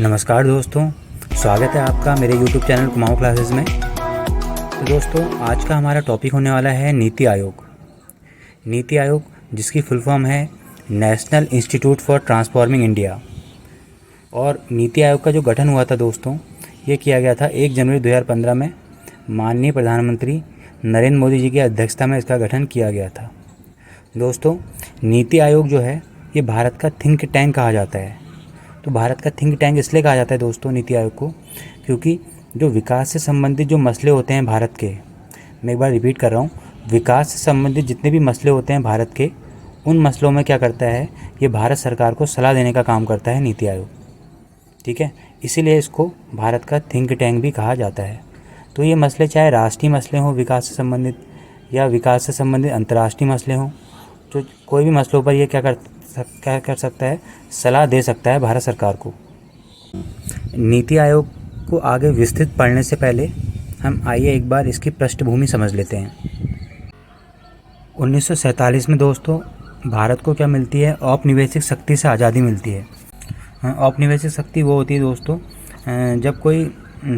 नमस्कार दोस्तों, स्वागत है आपका मेरे YouTube चैनल कुमाऊँ क्लासेस में। तो दोस्तों, आज का हमारा टॉपिक होने वाला है नीति आयोग। नीति आयोग जिसकी फुल फॉर्म है national institute for transforming India. और नीति आयोग का जो गठन हुआ था दोस्तों, ये किया गया था 1 जनवरी 2015 में माननीय प्रधानमंत्री नरेंद्र मोदी जी की अध्यक्षता में इसका गठन किया गया था। दोस्तों, नीति आयोग जो है ये भारत का थिंक टैंक कहा जाता है। तो भारत का थिंक टैंक इसलिए कहा जाता है दोस्तों नीति आयोग को, क्योंकि जो विकास से संबंधित जो मसले होते हैं भारत के, मैं एक बार रिपीट कर रहा हूँ, विकास से संबंधित जितने भी मसले होते हैं भारत के, उन मसलों में क्या करता है, ये भारत सरकार को सलाह देने का काम करता है नीति आयोग। ठीक है, इसीलिए इसको भारत का थिंक टैंक भी कहा जाता है। तो ये मसले चाहे राष्ट्रीय मसले हों विकास से संबंधित, या विकास से संबंधित अंतर्राष्ट्रीय मसले हों, जो कोई भी मसलों पर ये क्या कर सकता है, सलाह दे सकता है भारत सरकार को। नीति आयोग को आगे विस्तृत पढ़ने से पहले हम आइए एक बार इसकी पृष्ठभूमि समझ लेते हैं। 1947 में दोस्तों भारत को क्या मिलती है, औपनिवेशिक शक्ति से आज़ादी मिलती है। औपनिवेशिक शक्ति वो होती है दोस्तों जब कोई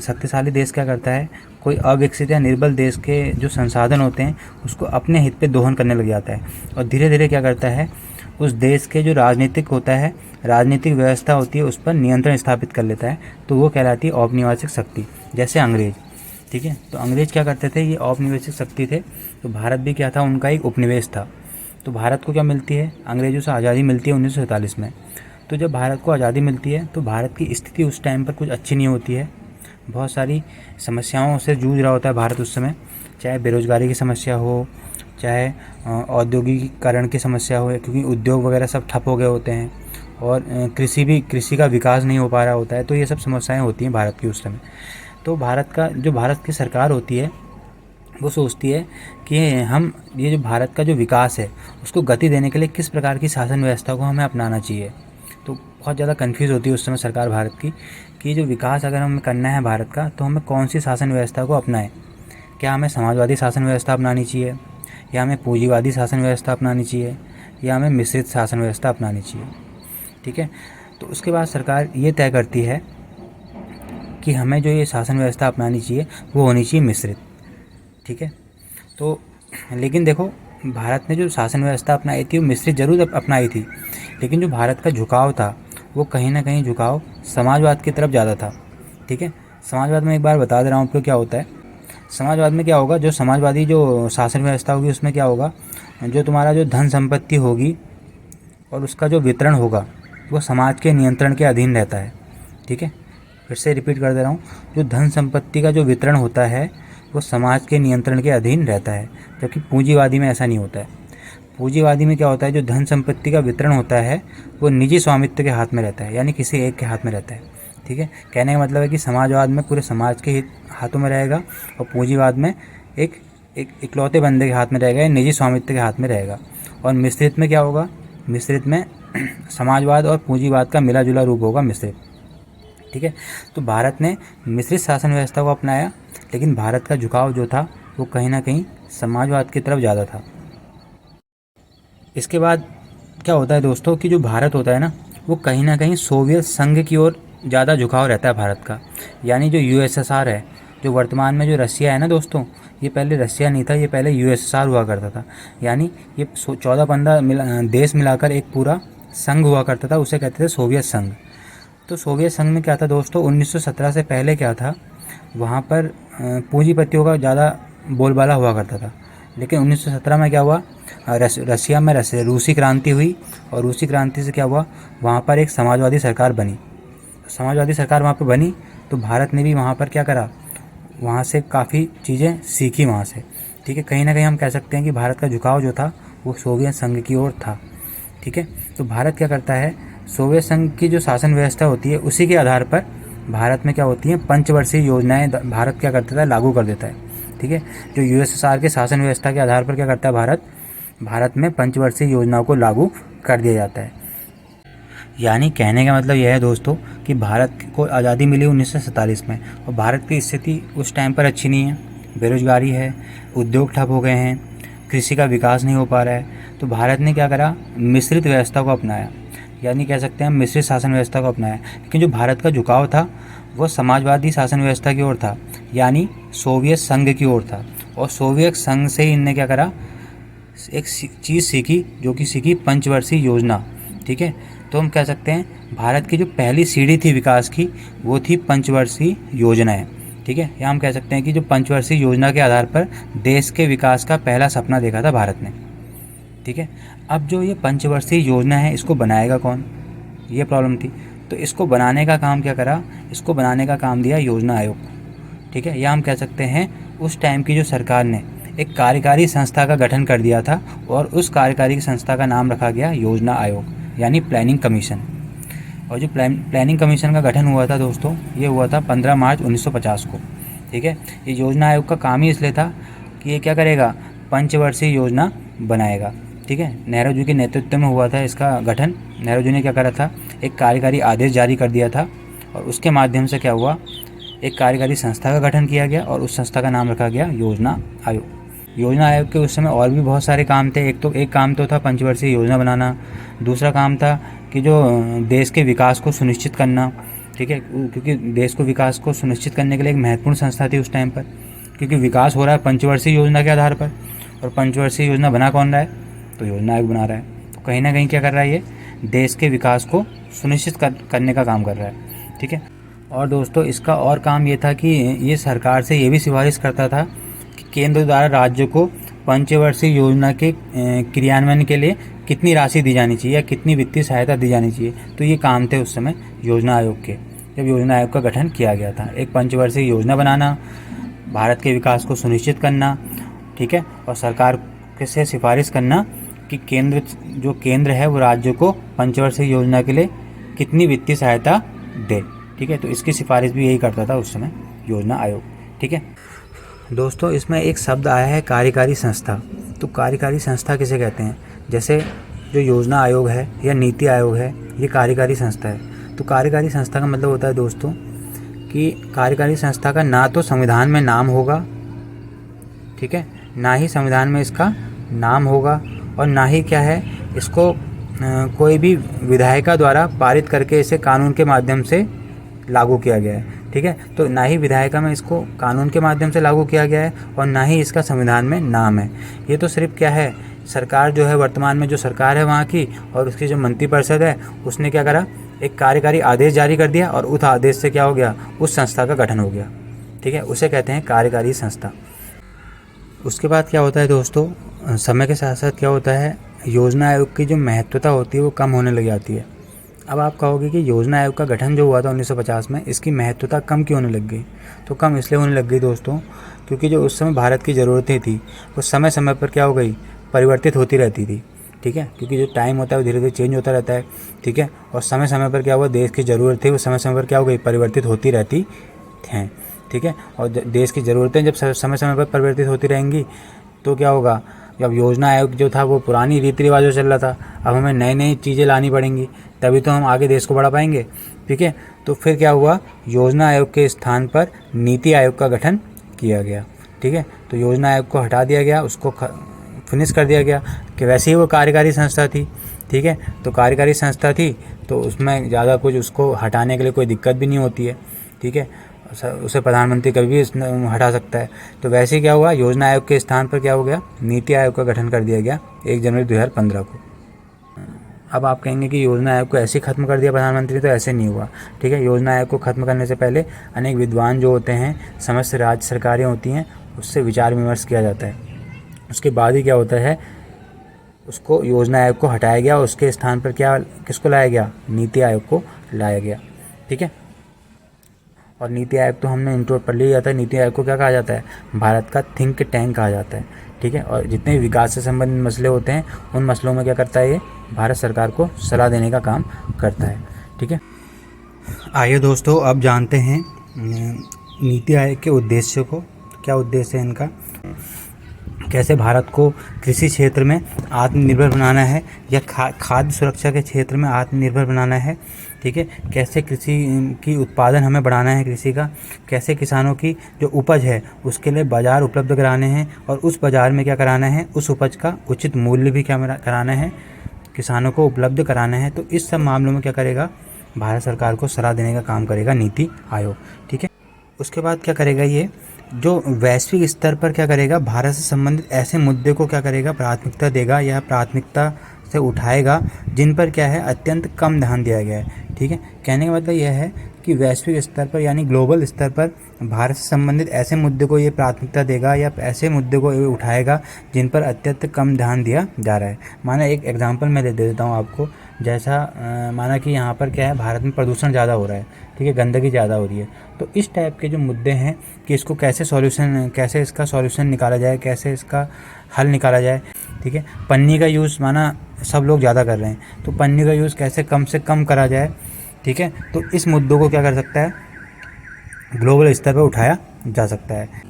शक्तिशाली देश क्या करता है, कोई अविकसित या निर्बल देश के जो संसाधन होते हैं उसको अपने हित पे दोहन करने लग जाता है, और धीरे धीरे क्या करता है, उस देश के जो राजनीतिक होता है, राजनीतिक व्यवस्था होती है, उस पर नियंत्रण स्थापित कर लेता है। तो वो कहलाती है औपनिवेशिक शक्ति, जैसे अंग्रेज। ठीक है, तो अंग्रेज क्या करते थे, ये औपनिवेशिक शक्ति थे। तो भारत भी क्या था, उनका एक उपनिवेश था। तो भारत को क्या मिलती है, अंग्रेजों से आज़ादी मिलती है 1947 में। तो जब भारत को आज़ादी मिलती है तो भारत की स्थिति उस टाइम पर कुछ अच्छी नहीं होती है, बहुत सारी समस्याओं से जूझ रहा होता है भारत उस समय, चाहे बेरोजगारी की समस्या हो, चाहे औद्योगिकीकरण की समस्या हो, क्योंकि उद्योग वगैरह सब ठप हो गए होते हैं, और कृषि का विकास नहीं हो पा रहा होता है। तो ये सब समस्याएं होती हैं भारत की उस समय। तो भारत की सरकार होती है, वो सोचती है कि हम ये जो भारत का जो विकास है उसको गति देने के लिए किस प्रकार की शासन व्यवस्था को हमें अपनाना चाहिए। तो बहुत ज़्यादा कन्फ्यूज़ होती है उस समय सरकार भारत की, कि जो विकास अगर हमें करना है भारत का, तो हमें कौन सी शासन व्यवस्था को अपनाएं। क्या हमें समाजवादी शासन व्यवस्था अपनानी चाहिए, या हमें पूंजीवादी शासन व्यवस्था अपनानी चाहिए, या हमें मिश्रित शासन व्यवस्था अपनानी चाहिए। ठीक है, तो उसके बाद सरकार ये तय करती है कि हमें जो ये शासन व्यवस्था अपनानी चाहिए वो होनी चाहिए मिश्रित। ठीक है, तो लेकिन देखो, भारत ने जो शासन व्यवस्था अपनाई थी वो मिश्रित जरूर अपनाई थी, लेकिन जो भारत का झुकाव था वो कहीं ना कहीं झुकाव समाजवाद की तरफ ज़्यादा था। ठीक है, समाजवाद में एक बार बता दे रहा हूँ आपको क्या होता है। समाजवाद में क्या होगा, जो समाजवादी जो शासन व्यवस्था होगी उसमें क्या होगा, जो तुम्हारा जो धन संपत्ति होगी और उसका जो वितरण होगा वो समाज के नियंत्रण के अधीन रहता है। ठीक है, फिर से रिपीट कर दे रहा हूँ, जो धन संपत्ति का जो वितरण होता है वो समाज के नियंत्रण के अधीन रहता है, जबकि पूंजीवादी में ऐसा नहीं होता है। पूंजीवादी में क्या होता है, जो धन संपत्ति का वितरण होता है वो निजी स्वामित्व के हाथ में रहता है, यानी किसी एक के हाथ में रहता है। ठीक है, कहने का मतलब है कि समाजवाद में पूरे समाज के हाथों में रहेगा, और पूंजीवाद में एक इकलौते बंदे के हाथ में रहेगा, या निजी स्वामित्व के हाथ में रहेगा। और मिश्रित में क्या होगा, मिश्रित में समाजवाद और पूंजीवाद का मिला जुला रूप होगा मिश्रित। ठीक है, तो भारत ने मिश्रित शासन व्यवस्था को अपनाया, लेकिन भारत का झुकाव जो था वो कहीं ना कहीं समाजवाद की तरफ ज़्यादा था। इसके बाद क्या होता है दोस्तों, कि जो भारत होता है ना, वो कहीं ना कहीं सोवियत संघ की ओर ज़्यादा झुकाव रहता है भारत का। यानी जो यूएसएसआर है, जो वर्तमान में जो रशिया है ना दोस्तों, ये पहले रशिया नहीं था, ये पहले यूएसएसआर हुआ करता था। यानी ये 14-15 देश मिलाकर एक पूरा संघ हुआ करता था, उसे कहते थे सोवियत संघ। तो सोवियत संघ में क्या था दोस्तों, 1917 से पहले क्या था, वहाँ पर पूंजीपतियों का ज़्यादा बोलबाला हुआ करता था। लेकिन 1917 में क्या हुआ, रशिया में रूसी क्रांति हुई, और रूसी क्रांति से क्या हुआ, वहाँ पर एक समाजवादी सरकार बनी। समाजवादी सरकार वहाँ पर बनी, तो भारत ने भी वहाँ पर क्या करा, वहाँ से काफ़ी चीज़ें सीखी वहाँ से। ठीक है, कहीं ना कहीं हम कह सकते हैं कि भारत का झुकाव जो था वो सोवियत संघ की ओर था। ठीक है, तो भारत क्या करता है, सोवियत संघ की जो शासन व्यवस्था होती है उसी के आधार पर भारत में क्या होती है, पंचवर्षीय योजनाएं भारत क्या करता है, लागू कर देता है। ठीक है, जो यूएसएसआर के शासन व्यवस्था के आधार पर क्या करता है, भारत में पंचवर्षीय योजनाओं को लागू कर दिया जाता है। यानी कहने का मतलब यह है दोस्तों कि भारत को आज़ादी मिली 1947 में, और भारत की स्थिति उस टाइम पर अच्छी नहीं है, बेरोजगारी है, उद्योग ठप हो गए हैं, कृषि का विकास नहीं हो पा रहा है। तो भारत ने क्या करा, मिश्रित व्यवस्था को अपनाया। यानी कह सकते हैं मिश्रित शासन व्यवस्था को अपनाया। लेकिन जो भारत का झुकाव था वो समाजवादी शासन व्यवस्था की ओर था, यानी सोवियत संघ की ओर था। और सोवियत संघ से इनने क्या करा, एक चीज़ सीखी, जो कि सीखी पंचवर्षीय योजना। ठीक है, तो हम कह सकते हैं भारत की जो पहली सीढ़ी थी विकास की वो थी पंचवर्षीय योजनाएं। ठीक है, या हम कह सकते हैं कि जो पंचवर्षीय योजना के आधार पर देश के विकास का पहला सपना देखा था भारत ने। ठीक है, अब जो ये पंचवर्षीय योजना है इसको बनाएगा कौन, ये प्रॉब्लम थी। तो इसको बनाने का काम क्या करा, इसको बनाने का काम दिया योजना आयोग। ठीक है, या हम कह सकते हैं उस टाइम की जो सरकार ने एक कार्यकारी संस्था का गठन कर दिया था और उस कार्यकारी संस्था का नाम रखा गया योजना आयोग, यानी प्लानिंग कमीशन। और जो प्लानिंग कमीशन का गठन हुआ था दोस्तों, ये हुआ था 15 मार्च 1950 को। ठीक है, ये योजना आयोग का काम ही इसलिए था कि ये क्या करेगा, पंचवर्षीय योजना बनाएगा। ठीक है, नेहरू जी के नेतृत्व में हुआ था इसका गठन। नेहरू जी ने क्या करा था, एक कार्यकारी आदेश जारी कर दिया था और उसके माध्यम से क्या हुआ, एक कार्यकारी संस्था का गठन किया गया और उस संस्था का नाम रखा गया योजना आयोग। योजना आयोग के उस समय और भी बहुत सारे काम थे। एक काम तो था पंचवर्षीय योजना बनाना, दूसरा काम था कि जो देश के विकास को सुनिश्चित करना। ठीक है, क्योंकि देश को विकास को सुनिश्चित करने के लिए एक महत्वपूर्ण संस्था थी उस टाइम पर, क्योंकि विकास हो रहा है पंचवर्षीय योजना के आधार पर। और पंचवर्षीय योजना बना कौन रहा है, तो योजना आयोग बना रहा है। तो कहीं ना कहीं क्या कर रहा है, ये देश के विकास को सुनिश्चित करने का काम कर रहा है। ठीक है, और दोस्तों इसका और काम ये था कि ये सरकार से ये भी सिफारिश करता था कि केंद्र द्वारा राज्य को पंचवर्षीय योजना के क्रियान्वयन के लिए कितनी राशि दी जानी चाहिए या कितनी वित्तीय सहायता दी जानी चाहिए। तो ये काम थे उस समय योजना आयोग के, जब योजना आयोग का गठन किया गया था। एक पंचवर्षीय योजना बनाना, भारत के विकास को सुनिश्चित करना, ठीक है, और सरकार से सिफारिश करना कि केंद्र है वो राज्य को पंचवर्षीय योजना के लिए कितनी वित्तीय सहायता दे। ठीक है, तो इसकी सिफारिश भी यही करता था उस समय योजना आयोग। ठीक है दोस्तों, इसमें एक शब्द आया है कार्यकारी संस्था। तो कार्यकारी संस्था किसे कहते हैं, जैसे जो योजना आयोग है या नीति आयोग है, ये कार्यकारी संस्था है। तो कार्यकारी संस्था का मतलब होता है दोस्तों कि कार्यकारी संस्था का ना तो संविधान में नाम होगा, ठीक है, ना ही संविधान में इसका नाम होगा, और ना ही क्या है, इसको कोई भी विधायिका द्वारा पारित करके इसे कानून के माध्यम से लागू किया गया है। ठीक है, तो ना ही विधायिका में इसको कानून के माध्यम से लागू किया गया है और ना ही इसका संविधान में नाम है। ये तो सिर्फ क्या है, सरकार जो है वर्तमान में जो सरकार है वहाँ की और उसकी जो मंत्रिपरिषद है उसने क्या करा, एक कार्यकारी आदेश जारी कर दिया और उस आदेश से क्या हो गया, उस संस्था का गठन हो गया। ठीक है, उसे कहते हैं कार्यकारी संस्था। उसके बाद क्या होता है दोस्तों, समय के साथ साथ क्या होता है, योजना आयोग की जो महत्वता होती है वो कम होने लग जाती है। अब आप कहोगे कि योजना आयोग का गठन जो हुआ था 1950 में, इसकी महत्वता कम क्यों होने लग गई। तो कम इसलिए होने लग गई दोस्तों क्योंकि जो उस समय भारत की ज़रूरतें थी वो समय समय पर क्या हो गई, परिवर्तित होती रहती थी। ठीक है, क्योंकि जो टाइम होता है वो धीरे धीरे चेंज होता रहता है। ठीक है, और समय समय पर क्या हुआ, देश की ज़रूरत थी वो समय समय पर क्या हो गई, परिवर्तित होती रहती हैं। ठीक है, और देश की ज़रूरतें जब समय समय पर परिवर्तित होती रहेंगी तो क्या होगा, जब योजना आयोग जो था वो पुरानी रीति रिवाजों चल रहा था, अब हमें नई नई चीज़ें लानी पड़ेंगी, तभी तो हम आगे देश को बढ़ा पाएंगे। ठीक है, तो फिर क्या हुआ, योजना आयोग के स्थान पर नीति आयोग का गठन किया गया। ठीक है, तो योजना आयोग को हटा दिया गया, उसको फिनिश कर दिया गया कि वैसे ही वो कार्यकारी संस्था थी। ठीक है, तो कार्यकारी संस्था थी तो उसमें ज़्यादा कुछ उसको हटाने के लिए कोई दिक्कत भी नहीं होती है। ठीक है, उसे प्रधानमंत्री कभी भी हटा सकता है। तो वैसे ही क्या हुआ, योजना आयोग के स्थान पर क्या हो गया, नीति आयोग का गठन कर दिया गया 1 जनवरी 2015 को। अब आप कहेंगे कि योजना आयोग को ऐसे ही ख़त्म कर दिया प्रधानमंत्री, तो ऐसे नहीं हुआ। ठीक है, योजना आयोग को ख़त्म करने से पहले अनेक विद्वान जो होते हैं, समस्त राज्य सरकारें होती हैं, उससे विचार विमर्श किया जाता है। उसके बाद ही क्या होता है, उसको योजना आयोग को हटाया गया, उसके स्थान पर किसको लाया गया, नीति आयोग को लाया गया। ठीक है, और नीति आयोग तो हमने इंट्रो पढ़ लिया जाता है। नीति आयोग को क्या कहा जाता है, भारत का थिंक टैंक कहा जाता है। ठीक है, और जितने भी विकास से संबंधित मसले होते हैं उन मसलों में क्या करता है, ये भारत सरकार को सलाह देने का काम करता है। ठीक है, आइए दोस्तों अब जानते हैं नीति आयोग के उद्देश्य को। क्या उद्देश्य है इनका, कैसे भारत को कृषि क्षेत्र में आत्मनिर्भर बनाना है या खाद्य सुरक्षा के क्षेत्र में आत्मनिर्भर बनाना है। ठीक है, कैसे कृषि की उत्पादन हमें बढ़ाना है, कृषि का कैसे किसानों की जो उपज है उसके लिए बाज़ार उपलब्ध कराने हैं और उस बाज़ार में क्या कराना है, उस उपज का उचित मूल्य भी क्या कराना है, किसानों को उपलब्ध कराना है, तो इस सब मामलों में क्या करेगा, भारत सरकार को सलाह देने का काम करेगा नीति आयोग। ठीक है, उसके बाद क्या करेगा, ये जो वैश्विक स्तर पर क्या करेगा, भारत से संबंधित ऐसे मुद्दे को क्या करेगा, प्राथमिकता देगा या प्राथमिकता से उठाएगा जिन पर क्या है, अत्यंत कम ध्यान दिया गया है। ठीक है, कहने का मतलब यह है कि वैश्विक स्तर पर यानी ग्लोबल स्तर पर भारत से संबंधित ऐसे मुद्दे को ये प्राथमिकता देगा या ऐसे मुद्दे को ये उठाएगा जिन पर अत्यंत कम ध्यान दिया जा रहा है। माना एक एग्जांपल मैं दे देता हूँ आपको, जैसा माना कि यहाँ पर क्या है, भारत में प्रदूषण ज़्यादा हो रहा है, ठीक है, गंदगी ज़्यादा हो रही है, तो इस टाइप के जो मुद्दे हैं कि इसको कैसे इसका सॉल्यूशन निकाला जाए, कैसे इसका हल निकाला जाए। ठीक है, पन्नी का यूज़ माना सब लोग ज़्यादा कर रहे हैं, तो पन्नी का यूज़ कैसे कम से कम करा जाए। ठीक है, तो इस मुद्दों को क्या कर सकता है, ग्लोबल स्तर पर उठाया जा सकता है।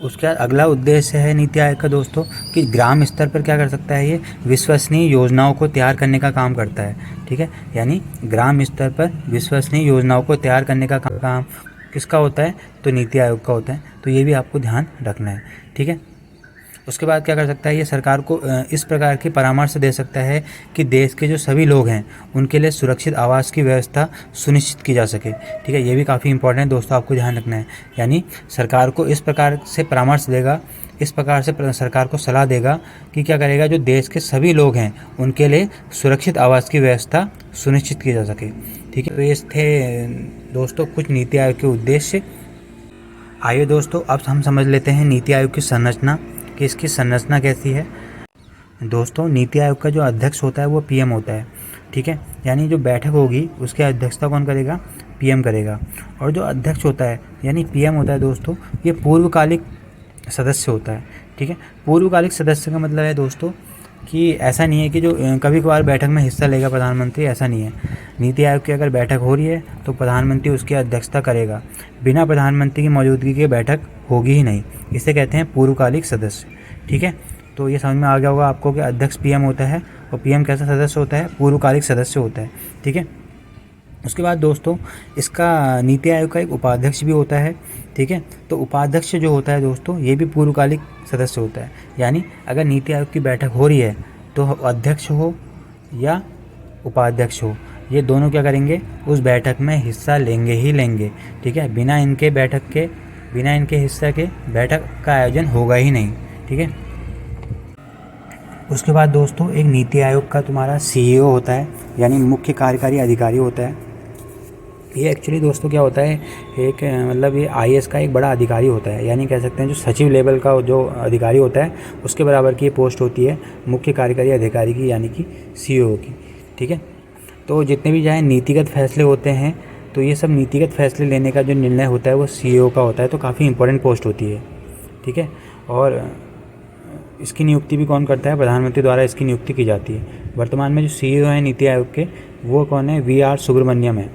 उसके बाद अगला उद्देश्य है नीति आयोग का दोस्तों, कि ग्राम स्तर पर क्या कर सकता है, ये विश्वसनीय योजनाओं को तैयार करने का काम करता है। ठीक है, यानी ग्राम स्तर पर विश्वसनीय योजनाओं को तैयार करने का काम किसका होता है, तो नीति आयोग का होता है। तो ये भी आपको ध्यान रखना है। ठीक है, उसके बाद क्या कर सकता है, ये सरकार को इस प्रकार की परामर्श दे सकता है कि देश के जो सभी लोग हैं उनके लिए सुरक्षित आवास की व्यवस्था सुनिश्चित की जा सके। ठीक है, ये भी काफ़ी इंपॉर्टेंट है दोस्तों, आपको ध्यान रखना है। यानी सरकार को इस प्रकार से परामर्श देगा, इस प्रकार से सरकार को सलाह देगा कि क्या करेगा, जो देश के सभी लोग हैं उनके लिए सुरक्षित आवास की व्यवस्था सुनिश्चित की जा सके। ठीक है, तो ये थे दोस्तों कुछ नीति आयोग के उद्देश्य। आइए दोस्तों, अब हम समझ लेते हैं नीति आयोग की संरचना, कि इसकी संरचना कैसी है। दोस्तों, नीति आयोग का जो अध्यक्ष होता है वो पीएम होता है। ठीक है, यानी जो बैठक होगी उसकी अध्यक्षता कौन करेगा, पीएम करेगा। और जो अध्यक्ष होता है यानी पीएम होता है दोस्तों, ये पूर्वकालिक सदस्य होता है। ठीक है, पूर्वकालिक सदस्य का मतलब है दोस्तों कि ऐसा नहीं है कि जो कभी कभार बैठक में हिस्सा लेगा प्रधानमंत्री, ऐसा नहीं है। नीति आयोग की अगर बैठक हो रही है तो प्रधानमंत्री उसकी अध्यक्षता करेगा, बिना प्रधानमंत्री की मौजूदगी के बैठक होगी ही नहीं। इसे कहते हैं पूर्वकालिक सदस्य। ठीक है, तो ये समझ में आ गया होगा आपको कि अध्यक्ष पीएम होता है और पीएम कैसा सदस्य होता है, पूर्वकालिक सदस्य होता है। ठीक है, उसके बाद दोस्तों इसका नीति आयोग का एक उपाध्यक्ष भी होता है। ठीक है, तो उपाध्यक्ष जो होता है दोस्तों ये भी पूर्वकालिक सदस्य होता है। यानी अगर नीति आयोग की बैठक हो रही है तो अध्यक्ष हो या उपाध्यक्ष हो, ये दोनों क्या करेंगे, उस बैठक में हिस्सा लेंगे ही लेंगे। ठीक है, बिना इनके हिस्सा के बैठक का आयोजन होगा ही नहीं। ठीक है, उसके बाद दोस्तों एक नीति आयोग का तुम्हारा सीईओ होता है, यानी मुख्य कार्यकारी अधिकारी होता है। ये एक्चुअली दोस्तों क्या होता है, एक मतलब ये आईएएस का एक बड़ा अधिकारी होता है, यानी कह सकते हैं जो सचिव लेवल का जो अधिकारी होता है उसके बराबर की ये पोस्ट होती है मुख्य कार्यकारी अधिकारी की, यानी कि सीईओ की। ठीक है, तो जितने भी चाहे नीतिगत फैसले होते हैं तो ये सब नीतिगत फैसले लेने का जो निर्णय होता है वो सीईओ का होता है, तो काफ़ी इंपॉर्टेंट पोस्ट होती है। ठीक है, और इसकी नियुक्ति भी कौन करता है, प्रधानमंत्री द्वारा इसकी नियुक्ति की जाती है। वर्तमान में जो सीईओ हैं नीति आयोग के वो कौन है, वीआर सुब्रमण्यम है।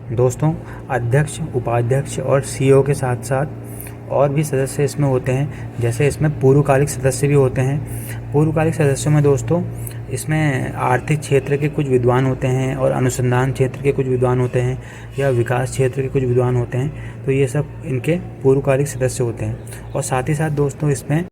दोस्तों, अध्यक्ष, उपाध्यक्ष और सीईओ के साथ साथ और भी सदस्य इसमें होते हैं, जैसे इसमें पूर्वकालिक सदस्य भी होते हैं। पूर्वकालिक सदस्यों में दोस्तों इसमें आर्थिक क्षेत्र के कुछ विद्वान होते हैं और अनुसंधान क्षेत्र के कुछ विद्वान होते हैं या विकास क्षेत्र के कुछ विद्वान होते हैं, तो ये सब इनके पूर्वकालिक सदस्य होते हैं। और साथ ही साथ दोस्तों इसमें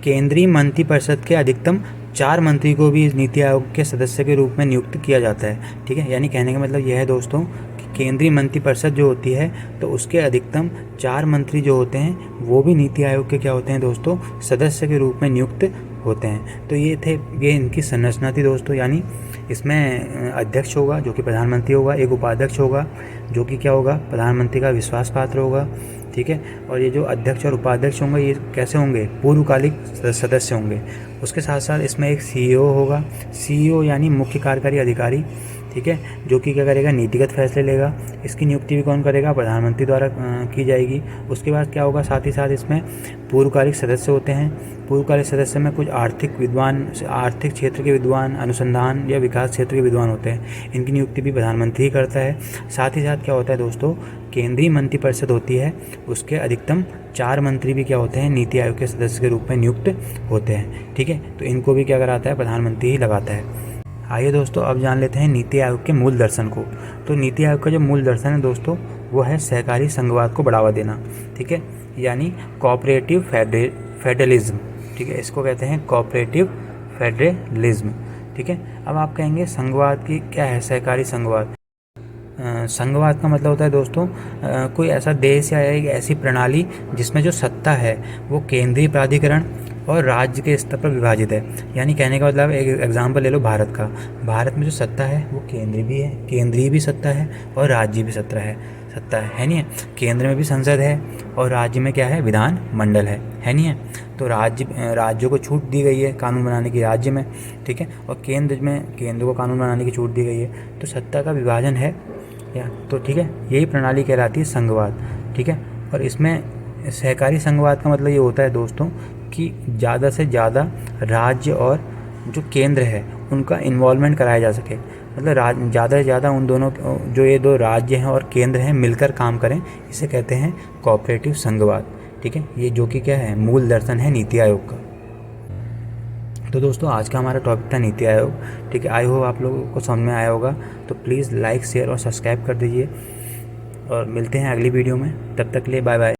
केंद्रीय मंत्रिपरिषद के अधिकतम 4 मंत्री को भी नीति आयोग के सदस्य के रूप में नियुक्त किया जाता है। ठीक है, यानी कहने का मतलब यह है दोस्तों कि केंद्रीय मंत्रिपरिषद जो होती है तो उसके अधिकतम 4 मंत्री जो होते हैं वो भी नीति आयोग के क्या होते हैं दोस्तों, सदस्य के रूप में नियुक्त होते हैं। तो ये इनकी संरचना थी दोस्तों, यानी इसमें अध्यक्ष होगा जो कि प्रधानमंत्री होगा, एक उपाध्यक्ष होगा जो कि क्या होगा, प्रधानमंत्री का विश्वास पात्र होगा। ठीक है, और ये जो अध्यक्ष और उपाध्यक्ष होंगे ये कैसे होंगे, पूर्वकालिक सदस्य होंगे। उसके साथ साथ इसमें एक सीईओ होगा, सीईओ यानी मुख्य कार्यकारी अधिकारी। ठीक है, जो कि क्या करेगा, नीतिगत फैसले लेगा। इसकी नियुक्ति भी कौन करेगा, प्रधानमंत्री द्वारा की जाएगी। उसके बाद क्या होगा, साथ ही साथ इसमें पूर्वकालिक सदस्य होते हैं। पूर्वकालिक सदस्य में कुछ आर्थिक क्षेत्र के विद्वान, अनुसंधान या विकास क्षेत्र के विद्वान होते हैं, इनकी नियुक्ति भी प्रधानमंत्री ही करता है। साथ ही साथ क्या होता है दोस्तों, केंद्रीय मंत्रिपरिषद होती है, उसके अधिकतम 4 मंत्री भी क्या होते हैं, नीति आयोग के सदस्य के रूप में नियुक्त होते हैं। ठीक है, तो इनको भी क्या कराता है, प्रधानमंत्री ही लगाता है। आइए दोस्तों अब जान लेते हैं नीति आयोग के मूल दर्शन को। तो नीति आयोग का जो मूल दर्शन है दोस्तों वो है सहकारी संघवाद को बढ़ावा देना। ठीक है, यानी कोऑपरेटिव फेडरलिज्म। ठीक है, इसको कहते हैं कोऑपरेटिव फेडरलिज्म। ठीक है, अब आप कहेंगे संघवाद की क्या है, सहकारी संघवाद। संघवाद का मतलब होता है दोस्तों कोई ऐसा देश या एक ऐसी प्रणाली जिसमें जो सत्ता है वो केंद्रीय प्राधिकरण और राज्य के स्तर पर विभाजित है। यानी कहने का मतलब, एक एग्जांपल ले लो भारत का। भारत में जो सत्ता है वो केंद्रीय भी सत्ता है और राज्य भी सत्ता है नहीं है। केंद्र में भी संसद है और राज्य में क्या है, विधान मंडल है नहीं है। तो राज्यों को छूट दी गई है कानून बनाने की राज्य में, ठीक है, और केंद्र को कानून बनाने की छूट दी गई है। तो सत्ता का विभाजन है या तो, ठीक है, यही प्रणाली कहलाती है संघवाद। ठीक है, और इसमें सहकारी संघवाद का मतलब ये होता है दोस्तों कि ज़्यादा से ज़्यादा राज्य और जो केंद्र है उनका इन्वॉल्वमेंट कराया जा सके। मतलब ज़्यादा से ज़्यादा उन दोनों, जो ये दो राज्य हैं और केंद्र हैं, मिलकर काम करें, इसे कहते हैं कोऑपरेटिव संघवाद। ठीक है, ये जो कि क्या है, मूल दर्शन है नीति आयोग का। तो दोस्तों आज का हमारा टॉपिक था नीति आयोग। ठीक है, आई होप आप लोगों को समझ में आया होगा। तो प्लीज़ लाइक, शेयर और सब्सक्राइब कर दीजिए और मिलते हैं अगली वीडियो में। तब तक के लिए बाय बाय।